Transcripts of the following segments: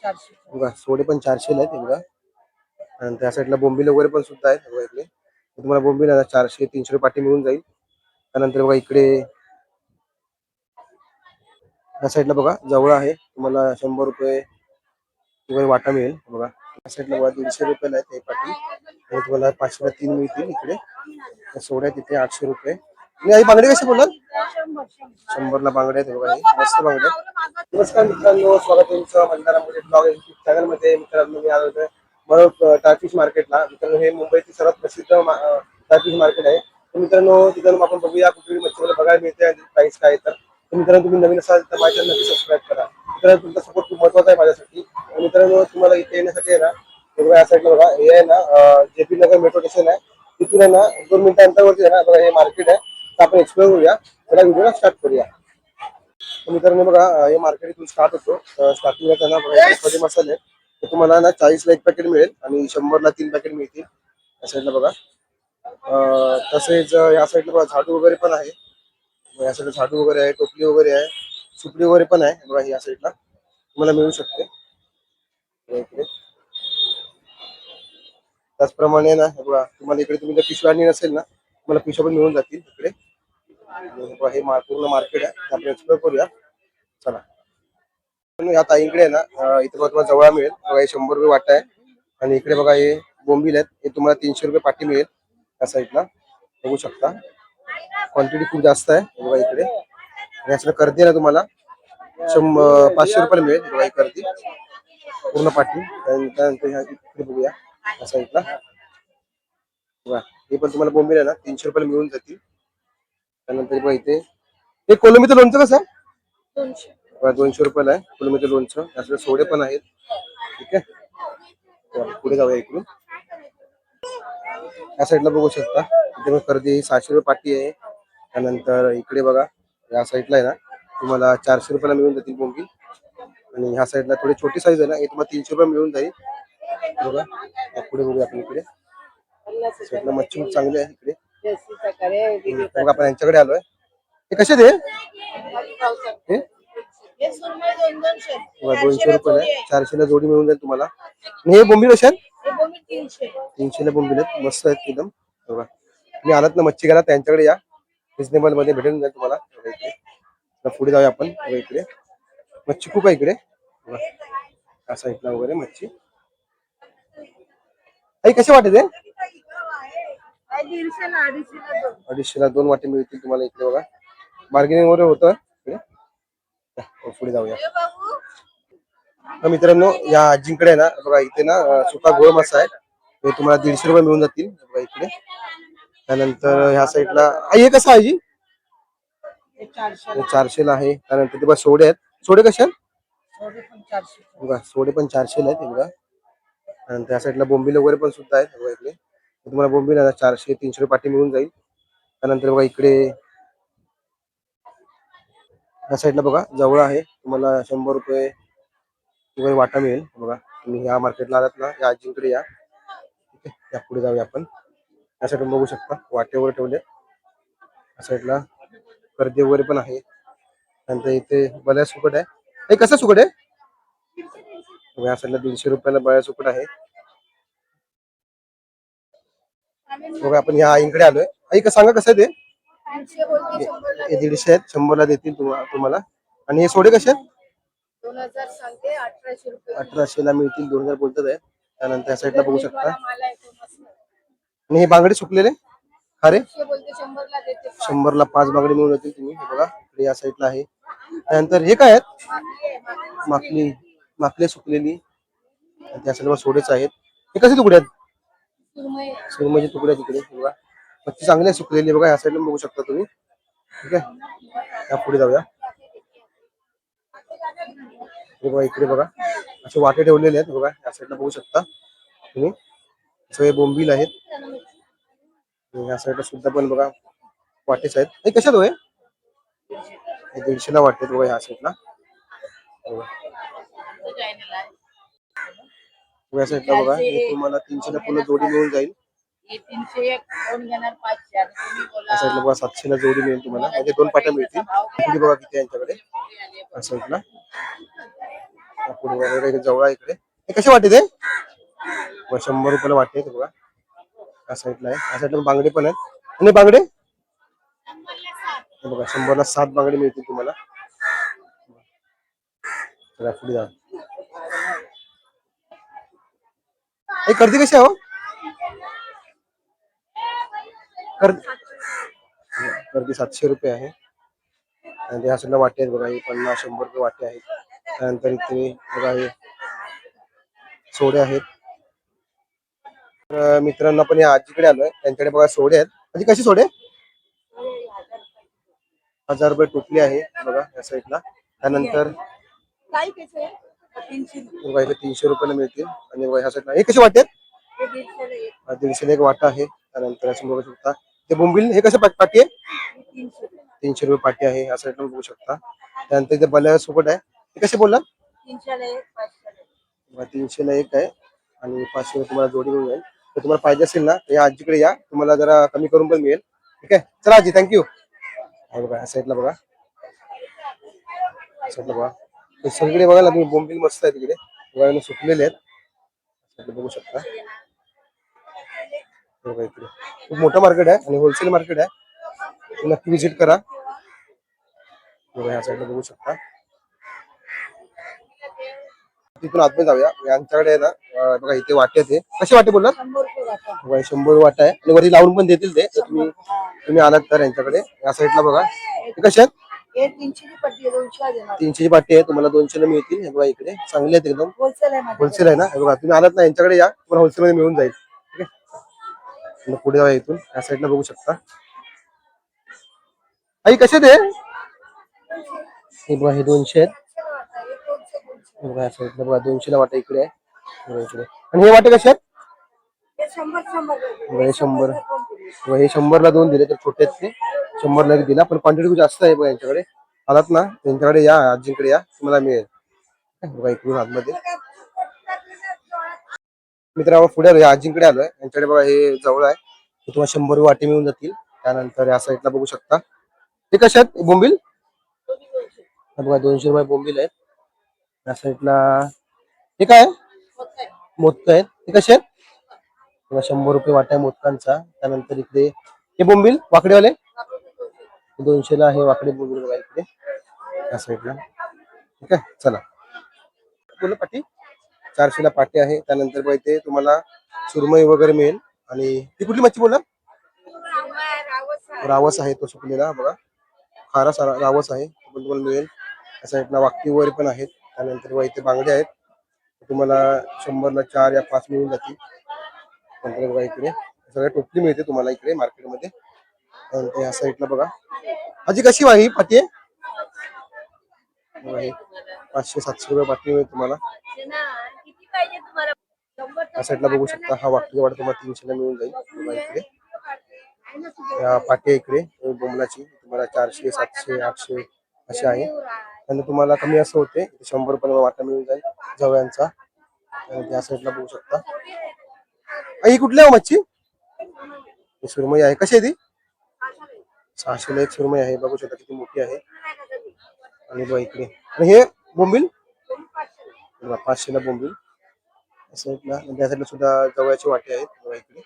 बघा सोडे पण 400 आहेत बघा. आणि त्या साईडला बोंबील वगैरे पण सुद्धा आहेत बघा इकडे. तुम्हाला बोंबील 400-300 पाटी मिळून जाईल. त्यानंतर बघा इकडे या साईडला बघा जवळ आहे, तुम्हाला 100 रुपये वगैरे वाटा मिळेल बघा. या साईडला बघा 150 रुपयाला आहे ते पाटी आणि तुम्हाला 500 ला 3 मिळतील इकडे. सोड्या तिथे 800 रुपये. आणि आई बांगडे कसे बोलाल? 100 ला बांगडे आहेत बघा, मस्त बांगडे. नमस्कार मित्रांनो, स्वागत आहे तुमचं मंदारामध्ये ब्लॉग चॅनल मध्ये. मित्रांनो मी आलो होतो म्हणून टायफिश मार्केटला. मित्रांनो हे मुंबईतील सर्वात प्रसिद्ध टायफिश मार्केट आहे. तर मित्रांनो तिथून आपण बघूया कुठली मच्छी बघायला मिळते आणि प्राइस काय आहे. तर मित्रांनो तुम्ही नवीन असाल तर माझ्या चॅनल नक्की सबस्क्राईब करा. मित्रांनो तुमचा सपोर्ट खूप महत्त्वाचा आहे माझ्यासाठी. मित्रांनो तुम्हाला इथे येण्यासाठी आहे ना, बघा या साईडला बघा हे आहे ना जेपी नगर मेट्रो स्टेशन आहे. तिथून आहे ना 2 मिनिटं अंतरावरती आहे ना बघा हे मार्केट आहे. तर आपण एक्सप्लोर करूया, त्याला व्हिडिओला स्टार्ट करूया. मित्रांनो बघा हे मार्केट इथून स्टार्ट होतो. स्टार्टिंगला त्यांना बघा मसाले तर तुम्हाला ना 40 ला 1 पॅकेट मिळेल आणि 100 ला 3 पॅकेट मिळतील. या साईडला बघा तसेच या साईडला बघा झाडू वगैरे पण आहे. या साईडला झाडू वगैरे आहे, टोपली वगैरे आहे, सुपडी वगैरे पण आहे बघा. या साईडला तुम्हाला मिळू शकते. त्याचप्रमाणे ना बघा तुम्हाला इकडे तुम्ही जर पिशव्या आणली नसेल ना, तुम्हाला पिशव्या पण मिळून जातील इकडे. हे पूर्ण मार्केट आहे, आपण एक्सप्लोर करूया चला. या ताईंकडे आहे ना इथे बघा तुम्हाला जवळ मिळेल बघा. हे 100 रुपये वाटा आहे. आणि इकडे बघा हे बोंबील आहेत, हे तुम्हाला 300 रुपये पाटी मिळेल. या साईडला बघू शकता क्वांटिटी खूप जास्त आहे बघा इकडे. यासाठी कर्दी आहे ना तुम्हाला 500 रुपयाला मिळेल बघा ही कर्दी पूर्ण पाटी. त्यानंतर ह्या इकडे बघूया या साईडला बघा हे पण तुम्हाला बोंबील आहे ना 300 रुपयाला मिळून जातील. त्यानंतर बघा इथे हे कोलंबीचं लोणचं कसं आहे? 200 रुपयाला आहे कोलंबीचं लोणचं. त्यासाठी सोडे पण आहेत. ठीक आहे पुढे जाऊया इकडून. या साईडला बघू शकता इथे कर्दी 600 रुपये पाटी आहे. त्यानंतर इकडे बघा या साईडला आहे ना तुम्हाला 400 रुपयाला मिळून जातील बोंबील. आणि ह्या साईडला थोडी छोटी साईज आहे ना हे तुम्हाला 300 रुपये मिळून जाईल बघा. पुढे बघूया आपण इकडे साईडला मच्छी खूप चांगली आहे इकडे बघा. आपण यांच्याकडे आलोय. हे कसे दे 200 रुपये 400 ला जोडी मिळून जाईल तुम्हाला. आणि हे बोंबील कशा आहेत? 300 ला बोंबील आहेत, मस्त आहेत एकदम बघा. तुम्ही आलात ना मच्छी घ्यायला त्यांच्याकडे या, रिजनेबल मध्ये भेटून जाईल तुम्हाला. पुढे जाऊया आपण इकडे मच्छी खूप आहे इकडे या साईडला वगैरे मच्छी. आई कसे वाटते? 250 ला 2 वाटे मिळतील तुम्हाला इकडे बघा. बार्गेनिंग वगैरे होतं इकडे. पुढे जाऊया. मित्रांनो या आजींकडे ना बघा इथे ना सुका गोळ मासा आहे. हे तुम्हाला 150 रुपये मिळून जातील बघा इकडे. त्यानंतर ह्या साईडला आई हे कसं आहे? 400 ला आहे. त्यानंतर ते बघा सोडे आहेत. सोडे कसे आहेत? बघा सोडे पण 400 ला आहेत बघा. आणि त्या साईडला बोंबील वगैरे पण सुद्धा आहेत बघा इकडे. तुम्हाला बोंबील 400-300 रुपये पाटी मिळून जाईल. त्यानंतर बघा इकडे या साईडला बघा जवळ आहे, तुम्हाला 100 रुपये वगैरे वाटा मिळेल बघा. तुम्ही या मार्केटला आलात ना या आजींकडे या. ठीक आहे या पुढे जाऊया आपण. या साईडून बघू शकता वाटे वगैरे ठेवले. या साईडला कर्दी वगैरे पण आहे. नंतर इथे बऱ्याच सुकट आहे. हे कसं सुकट आहे? या साईडला 150 रुपयाला बऱ्याच सुकट आहे बघा. आपण या आईंकडे आलोय. आई का सांगा कसं आहे ते? हे 150 आहेत, 100 ला देतील तुम्हाला. आणि हे सोडे कसे आहेत? 1800 ला मिळतील, 2000 बोलतात आहे. त्यानंतर या साईडला बघू शकता. आणि हे बांगडे सुकलेले अरे 100 ला 5 बांगडे मिळून येतील तुम्ही बघा. या साईडला आहे. त्यानंतर हे काय आहेत? माकली सुकलेली. त्या साईडला सोडेच आहेत. हे कसे तुकडे आहेत? सुरमईचे तुकडे तिकडे बघा. मच्छी चांगली सुकलेली बघा. या साईडला बघू शकता तुम्ही. ठीक आहे या पुढे जाऊया. बघा इकडे बघा असे वाटे ठेवलेले आहेत बघा. या साईडला बघू शकता तुम्ही. सगळे बोंबील आहेत. या साईडला सुद्धा पण बघा वाटेच आहेत. हे कशात होय? 150 ला वाटते बघा या साईडला. या साईडला बघा तुम्हाला 300 ला पूर्ण जोडी मिळून जाईल. या साईडला बघा 700 ला जोडी मिळेल तुम्हाला. म्हणजे 2 पाट्या मिळतील. पुढे बघा किती यांच्याकडे या साईडला. पुढे वगैरे इकडे जवळ आहे इकडे. हे कसे वाटे ते? 100 रुपयाला वाटे ते बघा. या साईडला आहे, या साईडला बांगडे पण आहेत. आणि बांगडे हे बघा 100ला 7 बांगडे मिळतील तुम्हाला. चला पुढे जा. हे कर्दी कशी आहे हो? कर्दी 700 रुपये आहे. आणि ह्या साईडला वाटे आहेत बघा, हे 50-100 रुपये वाटे आहेत. त्यानंतर इथे बघा हे सोडे आहेत. मित्रांना पण या आजीकडे आलोय, त्यांच्याकडे बघा सोडे आहेत. म्हणजे कशी सोडे? 1000 रुपये टोपली आहे बघा या साईडला. त्यानंतर बघा इथे 300 रुपयाला मिळतील. आणि ह्या साईडला हे कसे वाटे? 150ला एक वाटा आहे. त्यानंतर असं बघू शकता ते बोंबील हे कसं पाटी आहे? 300 रुपये पाटी आहे. या साईडला बघू शकता. त्यानंतर इथे बल्या सोबत आहे, हे कसे बोलला? 300ला एक आहे आणि 500 तुम्हाला जोडी मिळून जाईल. तर तुम्हाला पाहिजे असेल ना तर या आजीकडे या, तुम्हाला जरा कमी करून पण मिळेल. ठीक आहे, चला आजी, थँक्यू. बघा या साईडला बघा, साईडला बघा सगळीकडे बघा ना तुम्ही, बोंबील मस्त आहे तिकडे बघा, सुकलेले आहेत. बघू शकता बघा इकडे खूप मोठं मार्केट आहे आणि होलसेल मार्केट आहे. नक्की विजिट करा. बघा या साईडला बघू शकता. तिथून आतमध्ये जाऊया. यांच्याकडे ना बघा इथे वाटे ते कसे वाटे बोलला? 100 वाटा आहे. आणि वरती लावून पण देतील ते, तुम्ही तुम्ही आलात तर यांच्याकडे. या साईडला बघा हे कसे आहेत? 300ची पाटी आहे, तुम्हाला 200ला मिळतील. हे बघा इकडे चांगले आहेत एकदम, होलसेल आहे ना. हे बघा तुम्ही आलात ना यांच्याकडे या, तुम्हाला होलसेल मध्ये मिळून जाईल. ठीक आहे, पुढे जाऊया इथून. या साईडला बघू शकता. आई कसे ते? हे बघा हे 200 आहेत. बघा या साईडला बघा 200ला वाटा इकडे आहे. बघा इकडे. आणि हे वाटे कसे आहेत? बघा हे 100. बघा हे 100ला 2 दिले, तर छोटे आहेत ते. 100ला एक दिला, पण क्वांटिटी खूप जास्त आहे बघा यांच्याकडे. आलात ना त्यांच्याकडे या, आजीकडे या, तुम्हाला मिळेल. बघा इकडून आतमध्ये मित्रांनो पुढे आजींकडे आलोय. यांच्याकडे बघा हे जवळ आहे, तुम्हाला 100 वाटे मिळून जातील. त्यानंतर या साईडला बघू शकता हे कसे आहेत बोंबील? बघा 200 रुपये बोंबील आहेत. या साईडला हे काय मोदक आहेत, हे कसे आहेत? बघा 100 रुपये वाटा आहे मोदकांचा. त्यानंतर इकडे हे बोंबील वाकडेवाले 200ला आहे. वाकडे बोंबील बघा इकडे या साईडला. ठीक आहे, चला बोला पाटी 400ला पाटी आहे. त्यानंतर बघा इथे तुम्हाला सुरमई वगैरे मिळेल. आणि ती कुठली मच्छी बोला? रावस आहे तो सुकलेला बघा, खारा सारा रावस आहे, तो पण तुम्हाला मिळेल. या साईडला वाकटी वगैरे पण आहेत. त्यानंतर बघा इथे बांगडे आहेत, तुम्हाला 100ला 4 या 5 मिळून जातील. नंतर बघा इकडे सगळ्या टोपली मिळते तुम्हाला इकडे मार्केटमध्ये. त्यानंतर या साईडला बघा आजी कशी वाही पाटी आहे? 500-700 रुपये पाटी मिळेल तुम्हाला. या साईडला बघू शकता हा वाकडी वाडा तुम्हाला 300ला मिळून जाईल. बघा इकडे या पाटी इकडे बोंबलाची तुम्हाला 400, 700, 800 अशी आहे. आणि तुम्हाला कमी असं होते 100 रुपयाला वाटा मिळून जाईल जवळ्यांचा. या साईडला बघू शकता. ही कुठली मच्छी? सुरमई आहे. कशी आहे ती? 600ला एक सुरमई आहे, बघू शकता किती मोठी आहे. आणि बघा इकडे आणि हे बोंबील 500ला बोंबील. साईडला त्या साईडला सुद्धा जवळचे वाटे आहेत बघा इकडे.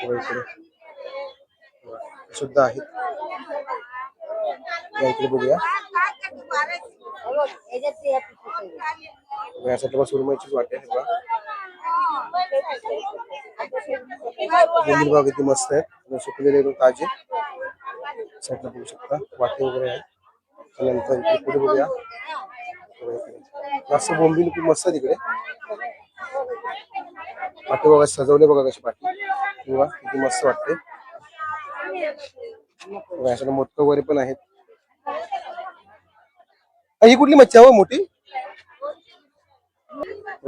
इकडे सुद्धा आहेत. इकडे बघूया यासाठी सुरमईचीच वाटे आहे बघा. बोंबील बघा किती मस्त आहेत, सुकलेले ताजे. साईडला बघू शकता वाटे वगैरे आहेत. त्यानंतर पुढे बघूया जास्त बोंबील खूप मस्त आहे तिकडे. पाठी बघा सजवले बघा कशी पाठी किंवा किती मस्त वाटते. यासाठी मोदक वगैरे पण आहेत. ही कुठली मच्छी आहे मोठी?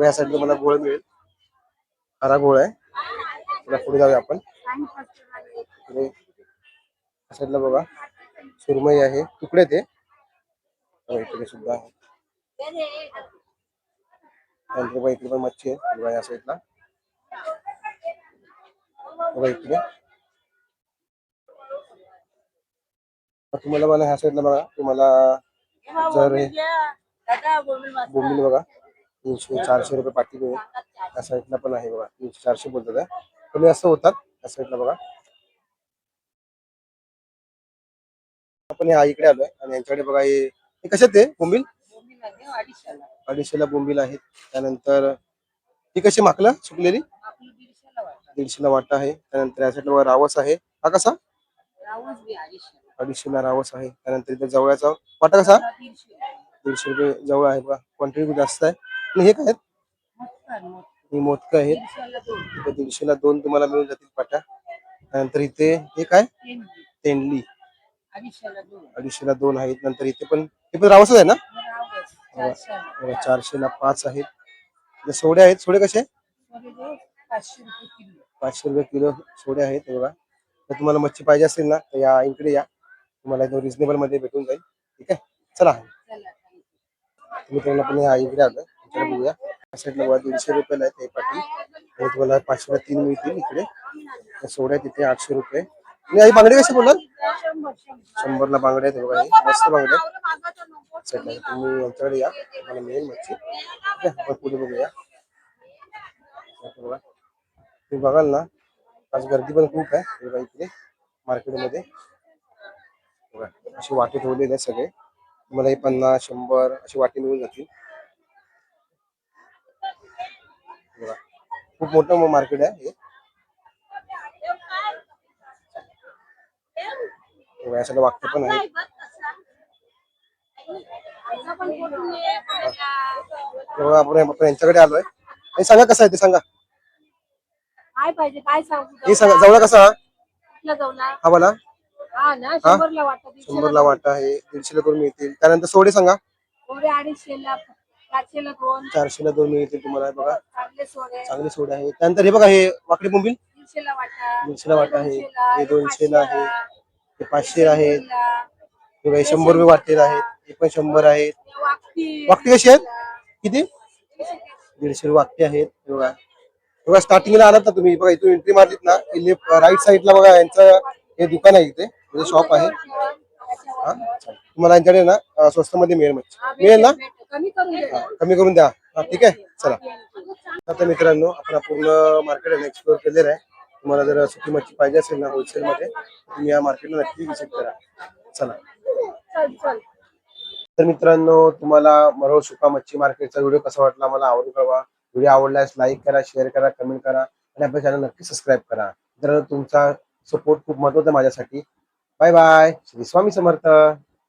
यासाठी मला गोळ मिळेल, हरा गोळ आहे. पुढे जाऊया आपण. साईडला बघा सुरमई आहे, तुकडे ते इकडे सुद्धा आहे. इकडे पण मच्छी आहे बघा या साईडला. बघा इकडे तुम्हाला बघा ह्या साईडला बघा तुम्हाला जर बोंबील बघा 300-400 रुपये पाटी मिळेल. त्या साईडला पण आहे बघा 300-400 बोलतात कमी असं होतात त्या साईडला बघा. आपण या इकडे आलोय आणि यांच्याकडे बघा हे कशात आहे बोंबील 250ला बोंबील आहेत. त्यानंतर ही कशी माकलं सुकलेली 150ला वाटा आहे. त्यानंतर या साईडला बघा रावस आहे. हा कसा 250ला रावस आहे. त्यानंतर इथे जवळचा वाटा कसा 150 रुपये जवळ आहे बघा. क्वांटिटी जास्त आहे. आणि हे काय आहेत ही मोदकं आहेत. इथे 150ला 2 तुम्हाला मिळून जातील पाट्या. त्यानंतर इथे हे काय तेंडली 250ला 2 आहेत. नंतर इथे पण हे पण रावसच आहे ना 400ला 5 आहेत. सोडे आहेत. सोडे कसे 500 रुपये किलो सोडे आहेत बघा. जर तुम्हाला मच्छी पाहिजे असेल ना तर या इकडे या तुम्हाला एकदम रिजनेबल मध्ये भेटून जाईल. ठीक आहे चला मित्रांनो आपण या इकडे आलोय इकडे बघूया. या साईडला बघा 150 रुपयाला आहे ते पाटी आणि तुम्हाला 500ला 3 मिळतील. इकडे सोड्या तिथे 800 रुपये. आणि आई बांगडे कसे बोलाल 100ला बांगडे आहेत बघा. हे मस्त बांगडे साईडला तुम्ही यांच्याकडे या तुम्हाला मिळेल मच्छी. ठीक आहे आपण पुढे बघूया. बघा तुम्ही बघाल ना आज गर्दी पण खूप आहे बघा इकडे मार्केटमध्ये. बघा असे वाटे ठेवलेले आहेत सगळे. तुम्हाला हे 50-100 अशी वाटे मिळून जातील. बघा खूप मोठं मार्केट आहे हे. बघा यासाठी वागते पण आहे. बघा आपण यांच्याकडे आलोय. हे सांगा कसं आहे ते सांगा. काय पाहिजे काय सांगू हे सांगा जवळ कसा जवला हा बोला हा ना 100ला वाटतं 100ला वाटा आहे. 150ला 2 मिळतील. त्यानंतर सोडे सांगा थोडे 250ला 400ला 2 400ला 2 मिळतील तुम्हाला. बघा चांगले सोडे चांगले सोडे आहे. त्यानंतर हे बघा हे वाकडी बोंबील 300ला वाटा 200ला वाटा आहे. हे 200ला आहे. हे 500 आहेत. बघा हे 100 रुपये वाटेला आहेत. हे पण 100 आहेत. वाकडी कशी आहेत किती 150 वाकडी आहेत. बघा बघा स्टार्टिंगला आलात ना तुम्ही बघा इथून एंट्री मारलीत ना राईट साईडला बघा यांचं हे दुकान आहे इथे म्हणजे शॉप आहे. हा तुम्हाला यांच्याकडे ना स्वस्त मध्ये मिळेल मच्छी मिळेल ना कमी करून द्या. ठीक आहे चला. आता मित्रांनो आपण पूर्ण मार्केट एक्सप्लोर केलेलं आहे. तुम्हाला जर सुकी मच्छी पाहिजे असेल ना होलसेल मध्ये तुम्ही या मार्केटला नक्की विजिट करा. चला तर मित्रांनो तुम्हाला मरोळ सुका मच्छी मार्केटचा व्हिडिओ कसा वाटला मला आवडून कळवा. व्हिडिओ आवडल्यास लाईक करा शेअर करा कमेंट करा आणि आपल्या चॅनल नक्की सबस्क्राईब करा. तर तुमचा सपोर्ट खूप महत्त्वाचा माझ्यासाठी. Bye bye. श्री स्वामी समर्थ.